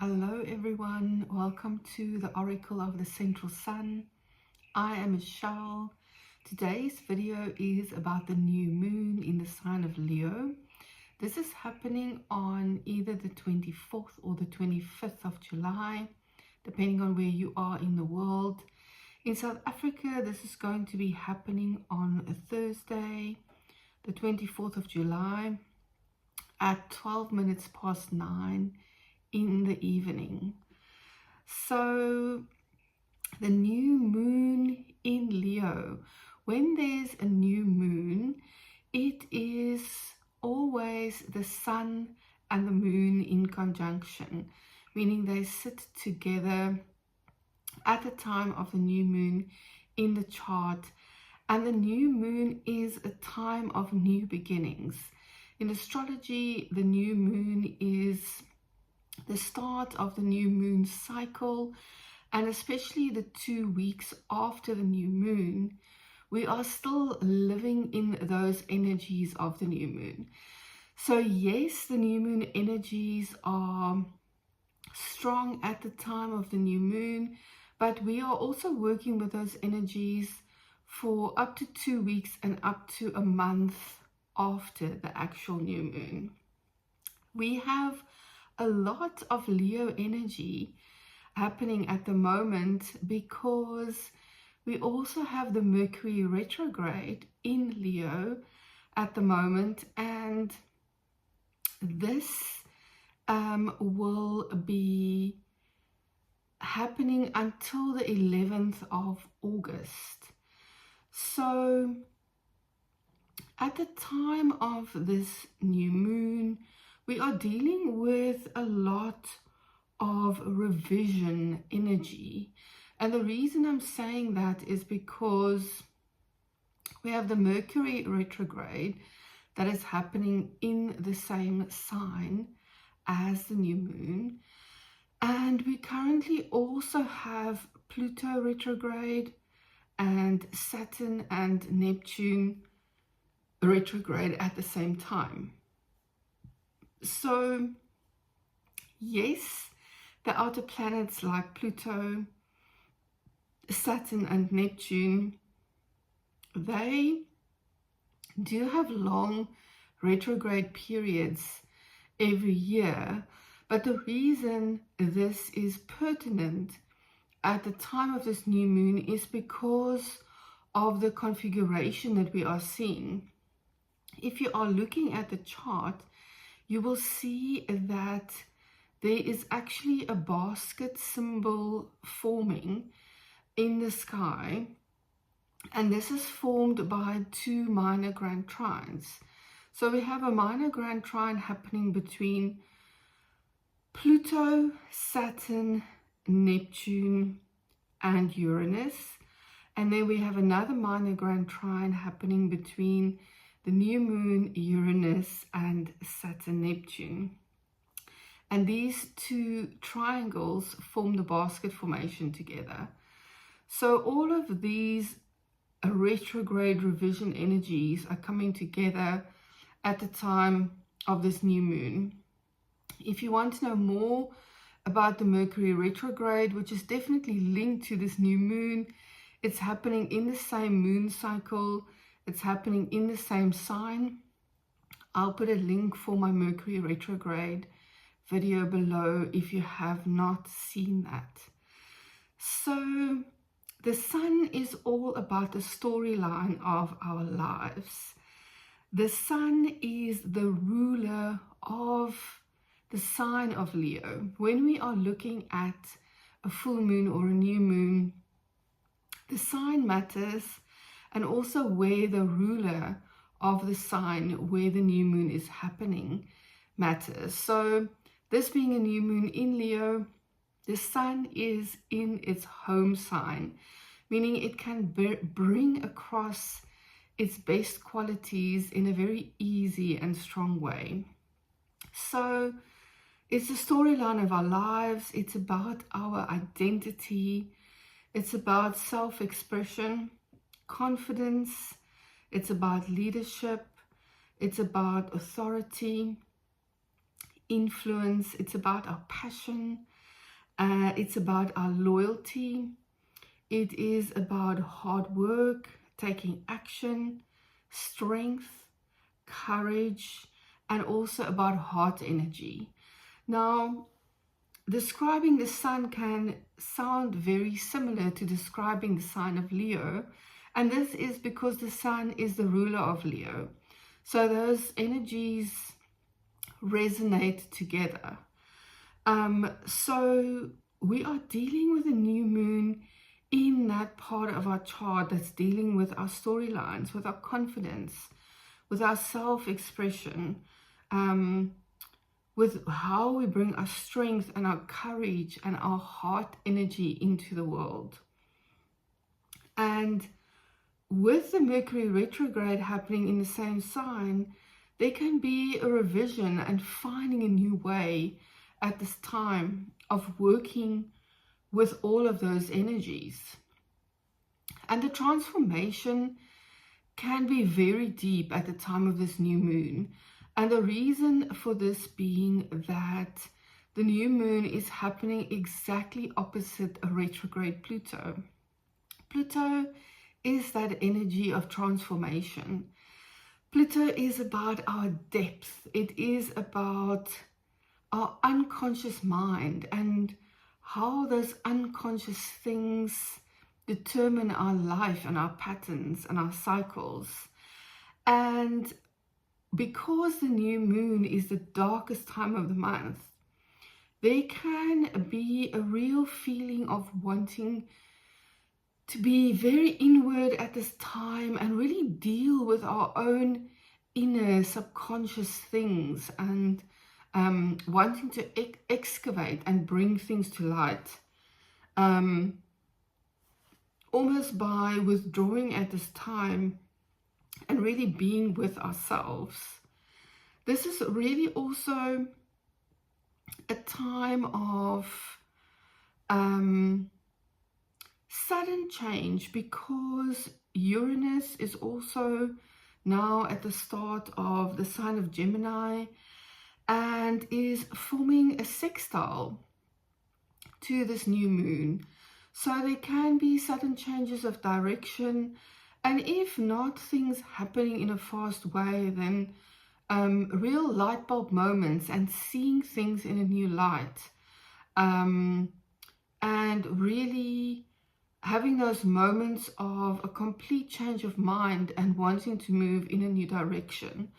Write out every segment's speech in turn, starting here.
Hello everyone, welcome to the Oracle of the Central Sun. I am Michelle. Today's video is about the new moon in the sign of Leo. This is happening on either the 24th or the 25th of July, depending on where you are in the world. In South Africa, this is going to be happening on a Thursday, the 24th of July at 12 minutes past 9 in the evening. So the new moon in Leo, when there's a new moon, it is always the sun and the moon in conjunction, meaning they sit together at the time of the new moon in the chart. And the new moon is a time of new beginnings. In astrology, the new moon is the start of the new moon cycle, and especially the 2 weeks after the new moon, we are still living in those energies of the new moon. So yes, the new moon energies are strong at the time of the new moon, but we are also working with those energies for up to 2 weeks and up to a month after the actual new moon. We have a lot of Leo energy happening at the moment because we also have the Mercury retrograde in Leo at the moment, and this will be happening until the 11th of August. So at the time of this new moon, we are dealing with a lot of revision energy. And the reason I'm saying that is because we have the Mercury retrograde that is happening in the same sign as the new moon. And we currently also have Pluto retrograde and Saturn and Neptune retrograde at the same time. So yes, the outer planets like Pluto, Saturn and Neptune, they do have long retrograde periods every year, but the reason this is pertinent at the time of this new moon is because of the configuration that we are seeing. If you are looking at the chart, you will see that there is actually a basket symbol forming in the sky, and this is formed by 2 minor grand trines. So we have a minor grand trine happening between Pluto, Saturn, Neptune and Uranus, and then we have another minor grand trine happening between the new moon, Uranus and Saturn, Neptune. And these 2 triangles form the basket formation together. So all of these retrograde revision energies are coming together at the time of this new moon. If you want to know more about the Mercury retrograde, which is definitely linked to this new moon, it's happening in the same moon cycle, it's happening in the same sign. I'll put a link for my Mercury retrograde video below if you have not seen that. So the sun is all about the storyline of our lives. The sun is the ruler of the sign of Leo. When we are looking at a full moon or a new moon, the sign matters, and also where the ruler of the sign, where the new moon is happening, matters. So this being a new moon in Leo, the sun is in its home sign, meaning it can bring across its best qualities in a very easy and strong way. So it's the storyline of our lives. It's about our identity. It's about self-expression, confidence. It's about leadership. It's about authority. influence, it's about our passion, it's about our loyalty, it is about hard work, taking action, strength, courage, and also about heart energy. Now, describing the sun can sound very similar to describing the sign of Leo, and this is because the sun is the ruler of Leo. So those energies resonate together. So we are dealing with a new moon in that part of our chart that's dealing with our storylines, with our confidence, with our self-expression, with how we bring our strength and our courage and our heart energy into the world. And with the Mercury retrograde happening in the same sign, there can be a revision and finding a new way at this time of working with all of those energies. And the transformation can be very deep at the time of this new moon. And the reason for this being that the new moon is happening exactly opposite a retrograde Pluto. Pluto is that energy of transformation. Pluto is about our depth. It is about our unconscious mind and how those unconscious things determine our life and our patterns and our cycles. And because the new moon is the darkest time of the month, there can be a real feeling of wanting to be very inward at this time and really deal with our own inner subconscious things and wanting to excavate and bring things to light, almost by withdrawing at this time and really being with ourselves. This is really also a time of sudden change, because Uranus is also now at the start of the sign of Gemini and is forming a sextile to this new moon. So there can be sudden changes of direction, and if not things happening in a fast way, then real light bulb moments and seeing things in a new light, and really having those moments of a complete change of mind and wanting to move in a new direction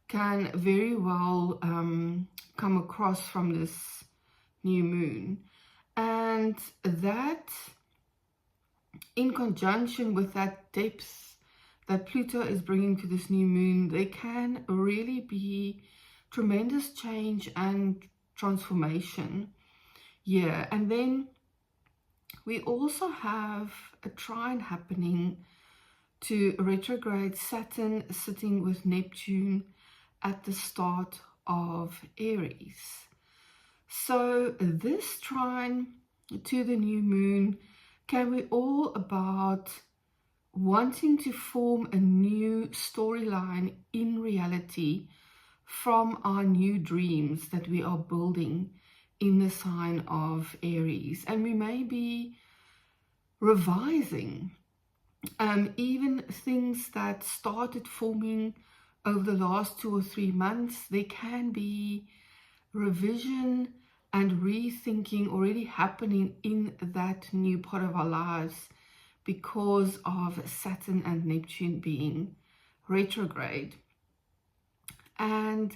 can very well come across from this new moon. And that, in conjunction with that depth that Pluto is bringing to this new moon, there can really be tremendous change and transformation. Yeah, and then we also have a trine happening to retrograde Saturn sitting with Neptune at the start of Aries. So this trine to the new moon can be all about wanting to form a new storyline in reality from our new dreams that we are building in the sign of Aries. And we may be revising even things that started forming over the last 2 or 3 months. There can be revision and rethinking already happening in that new part of our lives because of Saturn and Neptune being retrograde. And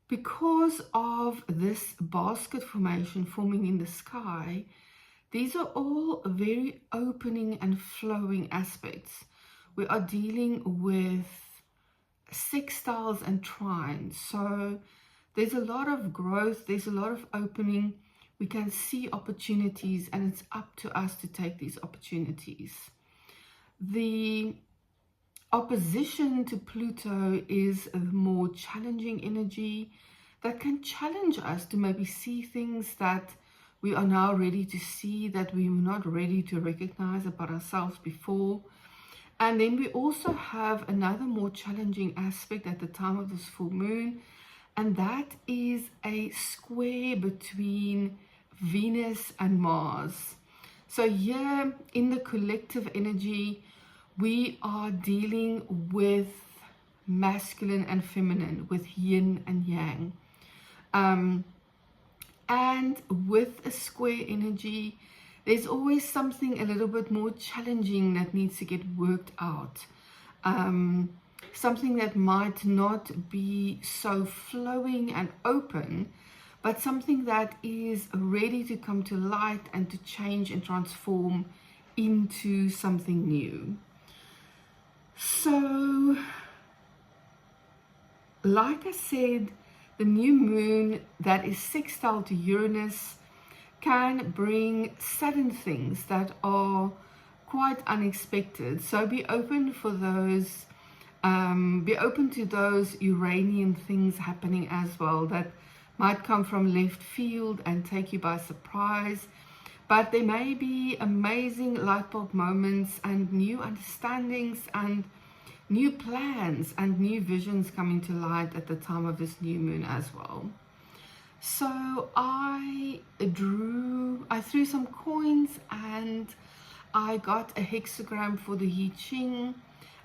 because of this basket formation forming in the sky, these are all very opening and flowing aspects. We are dealing with sextiles and trines. So there's a lot of growth, there's a lot of opening. We can see opportunities, and it's up to us to take these opportunities. The opposition to Pluto is a more challenging energy that can challenge us to maybe see things that we are now ready to see, that we were not ready to recognize about ourselves before. And then we also have another more challenging aspect at the time of this full moon, and that is a square between Venus and Mars. So here in the collective energy, we are dealing with masculine and feminine, with yin and yang. And with a square energy, there's always something a little bit more challenging that needs to get worked out. Something that might not be so flowing and open, but something that is ready to come to light and to change and transform into something new. So, like I said, the new moon that is sextile to Uranus can bring sudden things that are quite unexpected. So be open for those, be open to those Uranian things happening as well that might come from left field and take you by surprise. But there may be amazing light bulb moments and new understandings and new plans and new visions coming to light at the time of this new moon as well. So I threw some coins and I got a hexagram for the Ching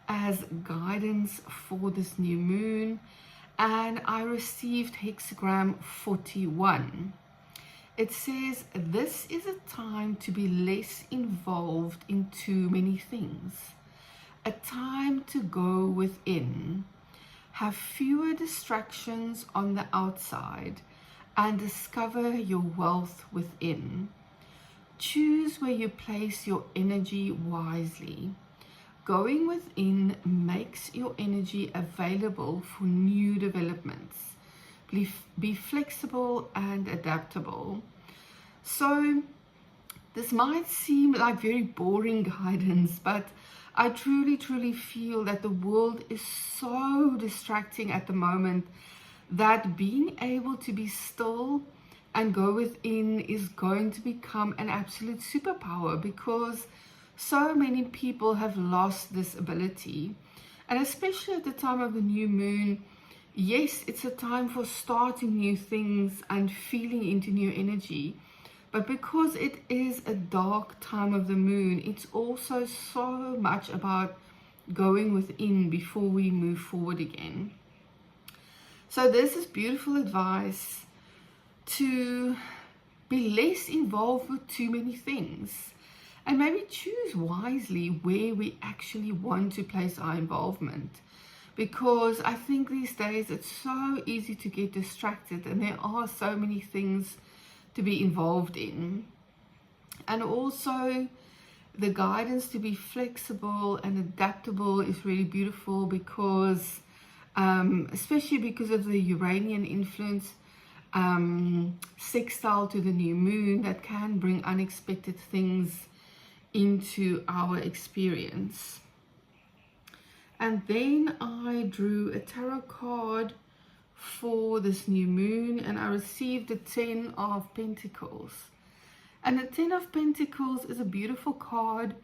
as guidance for this new moon, and I received hexagram 41. It says, this is a time to be less involved in too many things. A time to go within, have fewer distractions on the outside, and discover your wealth within. Choose where you place your energy wisely. Going within makes your energy available for new developments. Be flexible and adaptable. So this might seem like very boring guidance, but I truly feel that the world is so distracting at the moment that being able to be still and go within is going to become an absolute superpower, because so many people have lost this ability. And especially at the time of the new moon, yes, it's a time for starting new things and feeling into new energy. But because it is a dark time of the moon, it's also so much about going within before we move forward again. So this is beautiful advice to be less involved with too many things, and maybe choose wisely where we actually want to place our involvement. Because I think these days it's so easy to get distracted, and there are so many things to be involved in. And also the guidance to be flexible and adaptable is really beautiful, because especially because of the Uranian influence, sextile to the new moon, that can bring unexpected things into our experience. And then I drew a tarot card for this new moon, and I received the 10 of Pentacles. And the 10 of Pentacles is a beautiful card.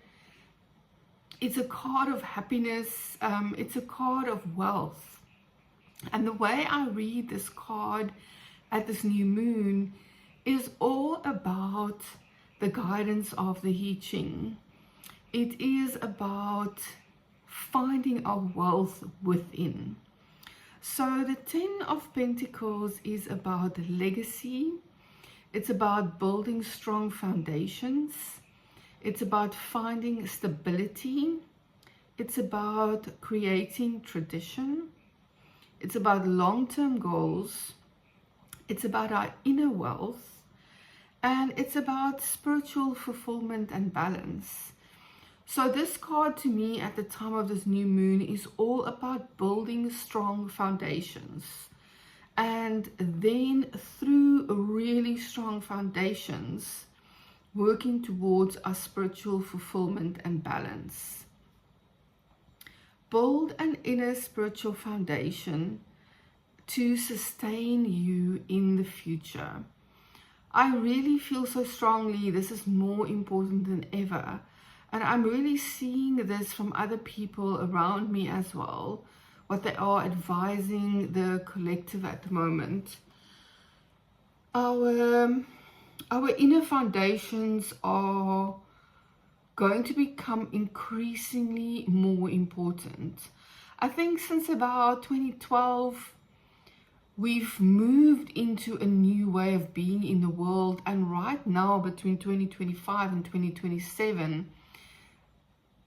It's a card of happiness. It's a card of wealth. And the way I read this card at this new moon is all about the guidance of the I Ching. It is about finding our wealth within. So the 10 of Pentacles is about legacy. It's about building strong foundations. It's about finding stability. It's about creating tradition. It's about long-term goals. It's about our inner wealth. And it's about spiritual fulfillment and balance. So this card to me at the time of this new moon is all about building strong foundations. And then through really strong foundations, working towards our spiritual fulfillment and balance. Build an inner spiritual foundation to sustain you in the future. I really feel so strongly this is more important than ever. And I'm really seeing this from other people around me as well, what they are advising the collective at the moment. Our inner foundations are going to become increasingly more important. I think since about 2012, we've moved into a new way of being in the world, and right now between 2025 and 2027,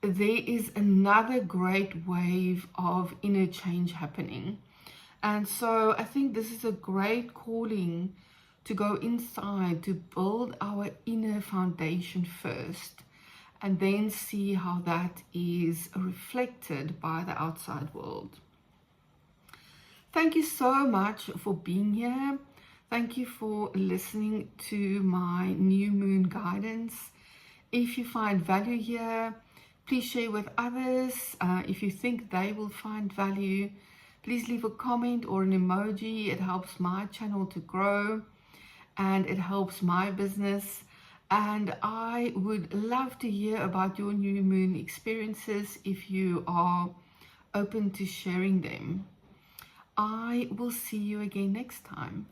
there is another great wave of inner change happening. And so I think this is a great calling to go inside, to build our inner foundation first, and then see how that is reflected by the outside world. Thank you so much for being here. Thank you for listening to my new moon guidance. If you find value here, please share with others. If you think they will find value, please leave a comment or an emoji. It helps my channel to grow and it helps my business. And I would love to hear about your new moon experiences if you are open to sharing them. I will see you again next time.